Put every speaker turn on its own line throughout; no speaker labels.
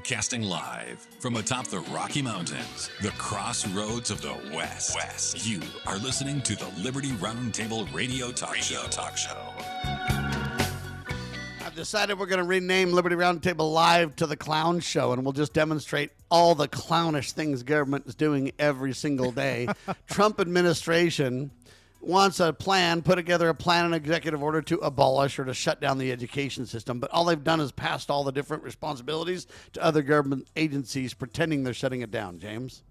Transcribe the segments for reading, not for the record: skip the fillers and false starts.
Broadcasting live from atop the Rocky Mountains, the crossroads of the West. You are listening to the Liberty RoundTable Radio Talk Show.
I've decided we're going to rename Liberty RoundTable Live to the Clown Show, and we'll just demonstrate all the clownish things government is doing every single day. Trump administration wants a plan, put together a plan and executive order to abolish or to shut down the education system. But all they've done is passed all the different responsibilities to other government agencies, pretending they're shutting it down, James.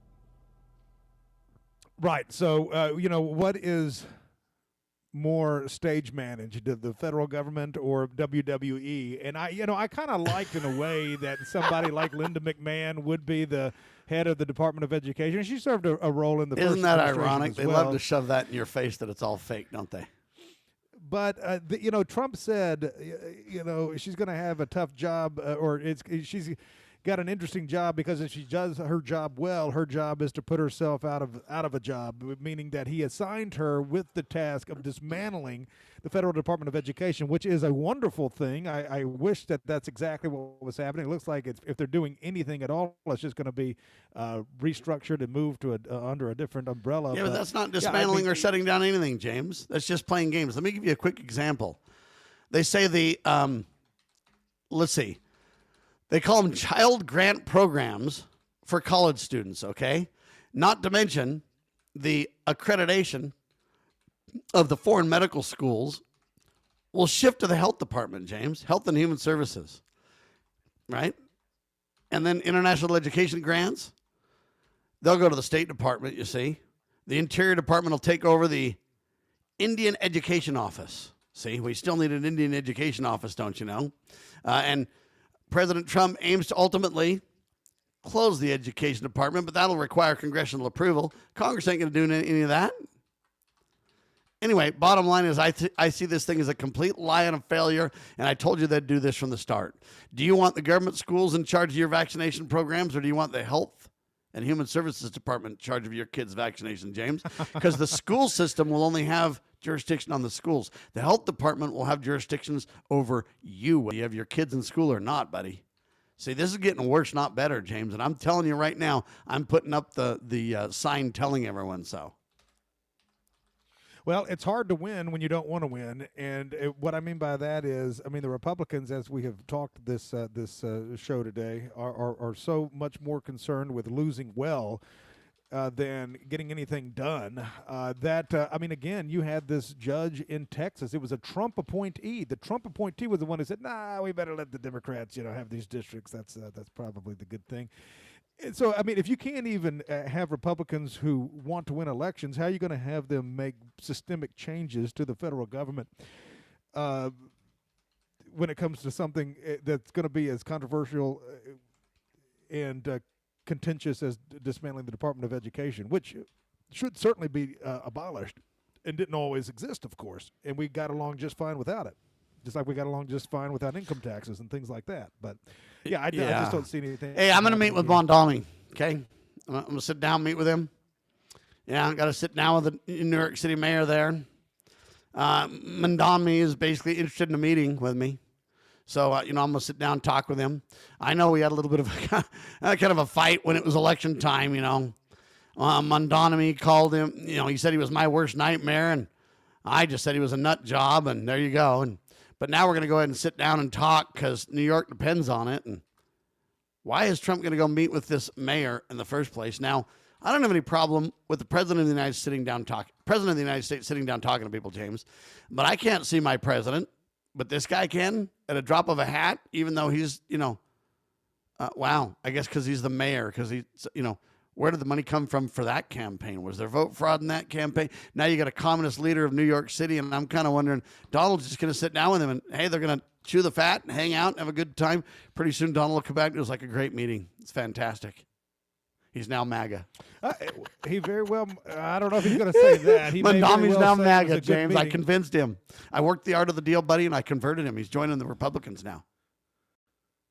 Right. So, what is more stage managed, the federal government or WWE? And I kind of liked in a way that somebody like Linda McMahon would be the head of the Department of Education. She served a role in the first
Isn't that
administration
ironic?
as
They
well.
love to shove that in your face that it's all fake, don't they?
But Trump said, she's going to have a tough job, she's got an interesting job because if she does her job well, her job is to put herself out of a job, meaning that he assigned her with the task of dismantling the Federal Department of Education, which is a wonderful thing. I wish that that's exactly what was happening. It looks like if they're doing anything at all, it's just going to be restructured and moved to under a different umbrella.
Yeah, but that's not dismantling or shutting down anything, James. That's just playing games. Let me give you a quick example. They say they call them child grant programs for college students, okay? Not to mention the accreditation of the foreign medical schools will shift to the health department, James, Health and Human Services, right? And then international education grants, they'll go to the State Department, you see. The Interior Department will take over the Indian Education Office. See, we still need an Indian Education Office, don't you know? And President Trump aims to ultimately close the education department, but that'll require congressional approval. Congress ain't going to do any of that. Anyway, bottom line is I see this thing as a complete lie and a failure, and I told you they'd do this from the start. Do you want the government schools in charge of your vaccination programs, or do you want the Health and Human Services Department in charge of your kids' vaccination, James? Because the school system will only have jurisdiction on the schools. The health department will have jurisdictions over you, whether you have your kids in school or not, buddy. See, this is getting worse, not better, James. And I'm telling you right now, I'm putting up the sign telling everyone so.
Well, it's hard to win when you don't want to win, and what I mean by that is, the Republicans, as we have talked this show today, are so much more concerned with losing well than getting anything done. Again, you had this judge in Texas. It was a Trump appointee. The Trump appointee was the one who said, "Nah, we better let the Democrats, have these districts. That's probably the good thing." And so, if you can't even have Republicans who want to win elections, how are you going to have them make systemic changes to the federal government when it comes to something that's going to be as controversial and contentious as dismantling the Department of Education, which should certainly be abolished and didn't always exist, of course, and we got along just fine without it. Just like we got along just fine without income taxes and things like that. But, I just don't see anything.
Hey, I'm going to meet with Mondami, okay? I'm going to sit down, meet with him. Yeah, I've got to sit down with the New York City mayor there. Mondami is basically interested in a meeting with me. So, I'm going to sit down and talk with him. I know we had a little bit of a kind of a fight when it was election time, Mondami called him. He said he was my worst nightmare, and I just said he was a nut job, and there you go. But now we're going to go ahead and sit down and talk because New York depends on it. And why is Trump going to go meet with this mayor in the first place? Now, I don't have any problem with the president of the United States sitting down talking to people, James. But I can't see my president. But this guy can at a drop of a hat, even though he's, wow. I guess because he's the mayor, because he's, where did the money come from for that campaign? Was there vote fraud in that campaign? Now you got a communist leader of New York City, and I'm kind of wondering, Donald's just going to sit down with him, and, hey, they're going to chew the fat and hang out and have a good time. Pretty soon Donald will come back. It was like a great meeting. It's fantastic. He's now MAGA.
He very well, I don't know if he's going to say that.
Mondami's now MAGA, James. I convinced him. I worked the art of the deal, buddy, and I converted him. He's joining the Republicans now.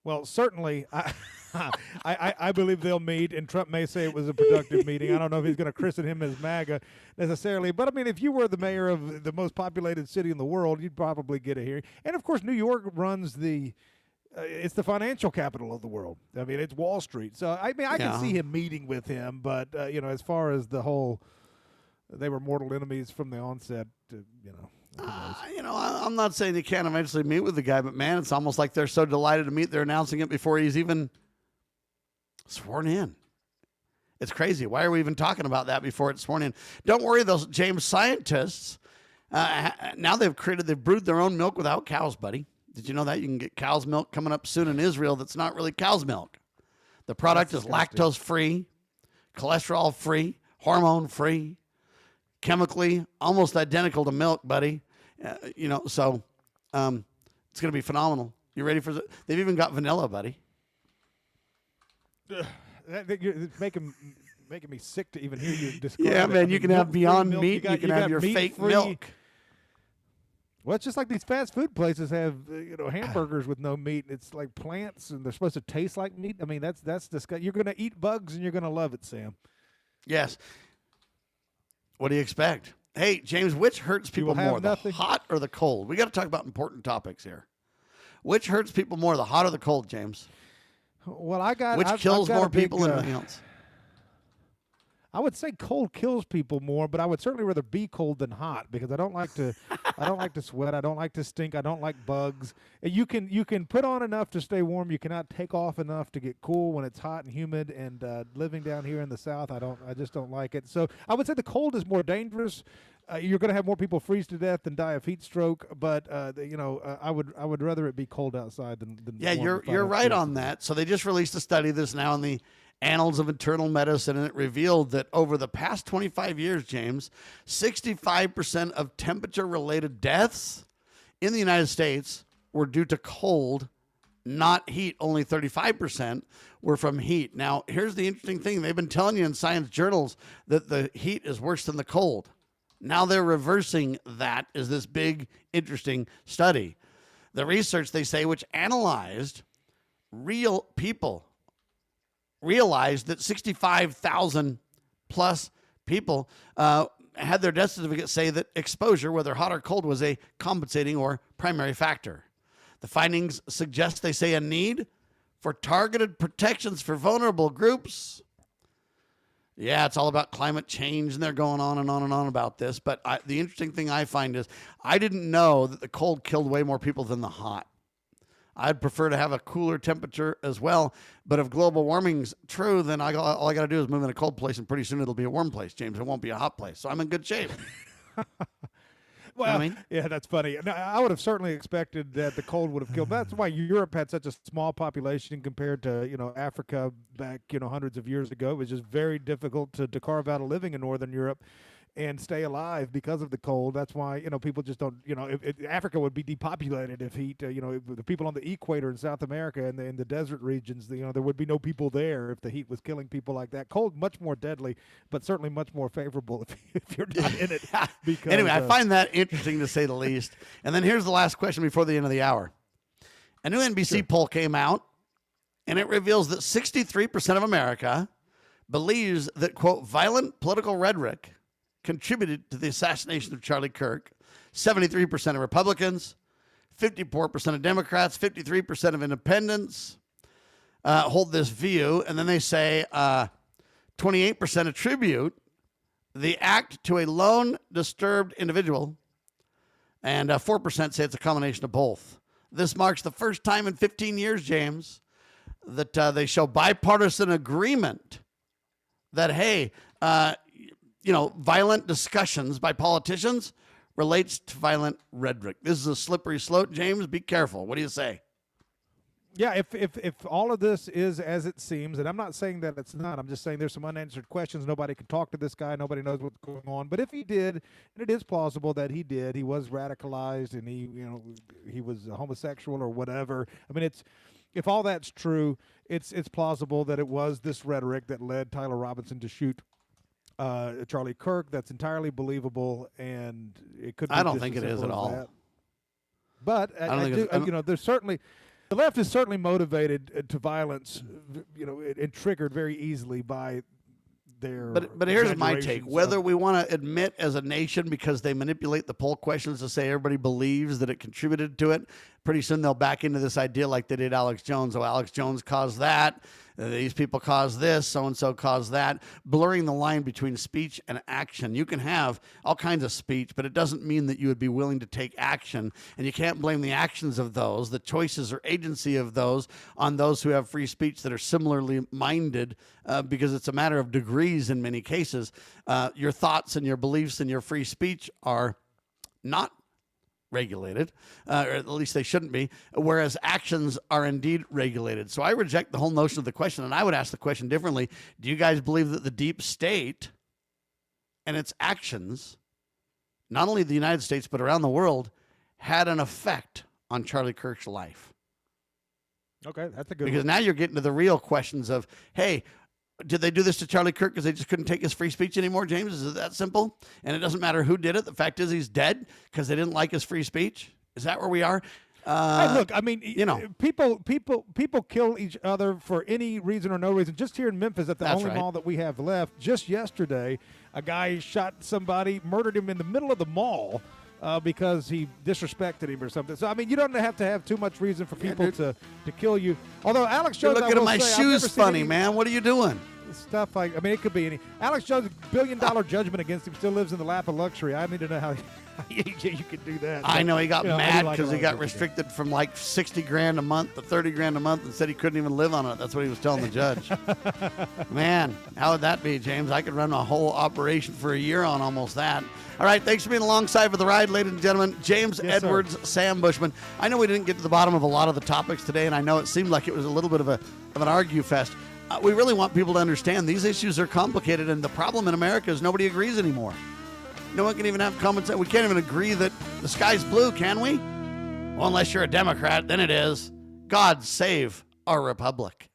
Well, certainly, I believe they'll meet, and Trump may say it was a productive meeting. I don't know if he's going to christen him as MAGA necessarily. But, if you were the mayor of the most populated city in the world, you'd probably get a hearing. And, of course, New York runs the it's the financial capital of the world. I mean, it's Wall Street. So I mean, I can see him meeting with him, but as far as the whole, they were mortal enemies from the onset.
I'm not saying you can't eventually meet with the guy, but man, it's almost like they're so delighted to meet, they're announcing it before he's even sworn in. It's crazy. Why are we even talking about that before it's sworn in? Don't worry, those James scientists, now they've brewed their own milk without cows, buddy. Did you know that? You can get cow's milk coming up soon in Israel that's not really cow's milk. The product is lactose-free, cholesterol-free, hormone-free, chemically almost identical to milk, buddy. So it's going to be phenomenal. You ready for it? They've even got vanilla, buddy.
It's making me sick to even hear you describe it.
Yeah, man, you can have Beyond Meat. You can have your fake milk.
Well, it's just like these fast food places have, hamburgers with no meat. It's like plants, and they're supposed to taste like meat. I mean, that's disgusting. You're going to eat bugs, and you're going to love it, Sam.
Yes. What do you expect? Hey, James, which hurts people more, the hot or the cold? We got to talk about important topics here. Which hurts people more, the hot or the cold, James?
Well,
which kills more people than anything else?
I would say cold kills people more, but I would certainly rather be cold than hot because I don't like to sweat. I don't like to stink. I don't like bugs. You can put on enough to stay warm. You cannot take off enough to get cool when it's hot and humid. And living down here in the South, I just don't like it. So I would say the cold is more dangerous. You're going to have more people freeze to death than die of heat stroke. But I would rather it be cold outside than
yeah. You're right on that. So they just released a study that's now in the Annals of Internal Medicine, and it revealed that over the past 25 years, James, 65% of temperature-related deaths in the United States were due to cold, not heat. Only 35% were from heat. Now, here's the interesting thing. They've been telling you in science journals that the heat is worse than the cold. Now they're reversing that as this big, interesting study. The research, they say, which analyzed real people, realized that 65,000 plus people had their death certificate say that exposure, whether hot or cold, was a compensating or primary factor. The findings suggest, they say, a need for targeted protections for vulnerable groups. Yeah, it's all about climate change, and they're going on and on and on about this. But the interesting thing I find is I didn't know that the cold killed way more people than the hot. I'd prefer to have a cooler temperature as well. But if global warming's true, then all I got to do is move in a cold place, and pretty soon it'll be a warm place, James. It won't be a hot place. So I'm in good shape.
Well, yeah, that's funny. Now, I would have certainly expected that the cold would have killed. That's why Europe had such a small population compared to, Africa back, hundreds of years ago. It was just very difficult to carve out a living in Northern Europe and stay alive because of the cold. That's why, people just don't, Africa would be depopulated if heat, the people on the equator in South America and in the desert regions, there would be no people there if the heat was killing people like that. Cold, much more deadly, but certainly much more favorable if you're not in it. Because,
anyway, I find that interesting to say the least. And then here's the last question before the end of the hour. A new NBC poll came out, and it reveals that 63% of America believes that, quote, violent political rhetoric contributed to the assassination of Charlie Kirk. 73% of Republicans, 54% of Democrats, 53% of independents hold this view. And then they say 28% attribute the act to a lone, disturbed individual, and 4% say it's a combination of both. This marks the first time in 15 years, James, that they show bipartisan agreement that, hey, violent discussions by politicians relates to violent rhetoric. This is a slippery slope, James. Be careful. What do you say?
Yeah, if all of this is as it seems, and I'm not saying that it's not, I'm just saying there's some unanswered questions. Nobody can talk to this guy. Nobody knows what's going on. But if he did, and it is plausible that he did, he was radicalized and he was a homosexual or whatever. I mean, if all that's true, it's plausible that it was this rhetoric that led Tyler Robinson to shoot Charlie Kirk. That's entirely believable, and it could be
I don't think it is at all.
That. But there's certainly the left is certainly motivated to violence, and triggered very easily by their
But here's my take.
exaggerations
Whether
of-
we want to admit as a nation because they manipulate the poll questions to say everybody believes that it contributed to it, pretty soon they'll back into this idea like they did Alex Jones. Oh, Alex Jones caused that. These people caused this. So-and-so caused that. Blurring the line between speech and action. You can have all kinds of speech, but it doesn't mean that you would be willing to take action. And you can't blame the actions of those, the choices or agency of those, on those who have free speech that are similarly minded, because it's a matter of degrees in many cases. Your thoughts and your beliefs and your free speech are not regulated, or at least they shouldn't be, whereas actions are indeed regulated. So I reject the whole notion of the question, and I would ask the question differently. Do you guys believe that the deep state and its actions, not only the United States but around the world, had an effect on Charlie Kirk's life?
Okay, that's a good
Because
one.
now you're getting to the real questions of, hey, did they do this to Charlie Kirk because they just couldn't take his free speech anymore, James? Is it that simple? And it doesn't matter who did it. The fact is he's dead because they didn't like his free speech? Is that where we are?
Hey, look, I mean,
you know,
people kill each other for any reason or no reason. Just here in Memphis, at the
That's
only
right.
mall that we have left, just yesterday, a guy shot somebody, murdered him in the middle of the mall because he disrespected him or something. So, I mean, you don't have to have too much reason for people to kill you. Although Alex
you're
Jones,
looking
I
at
will
my
say, I've never
shoes
seen
funny,
any
man. What are you doing?
stuff like, I mean, it could be any. Alex Jones' $1 billion judgment against him still lives in the lap of luxury. I need to know how you could do that.
I know he got
You know, I do
mad
like
because
a
he
lot
got
of things.
restricted from like 60 grand a month to 30 grand a month and said he couldn't even live on it. That's what he was telling the judge. Man, how would that be, James? I could run a whole operation for a year on almost that. All right, thanks for being alongside for the ride, ladies and gentlemen. James
Yes, sir.
Edwards, Sam Bushman. I know we didn't get to the bottom of a lot of the topics today, and I know it seemed like it was a little bit of an argue fest. We really want people to understand these issues are complicated, and the problem in America is nobody agrees anymore. No one can even have common sense. We can't even agree that the sky's blue, can we? Well, unless you're a Democrat, then it is. God save our republic.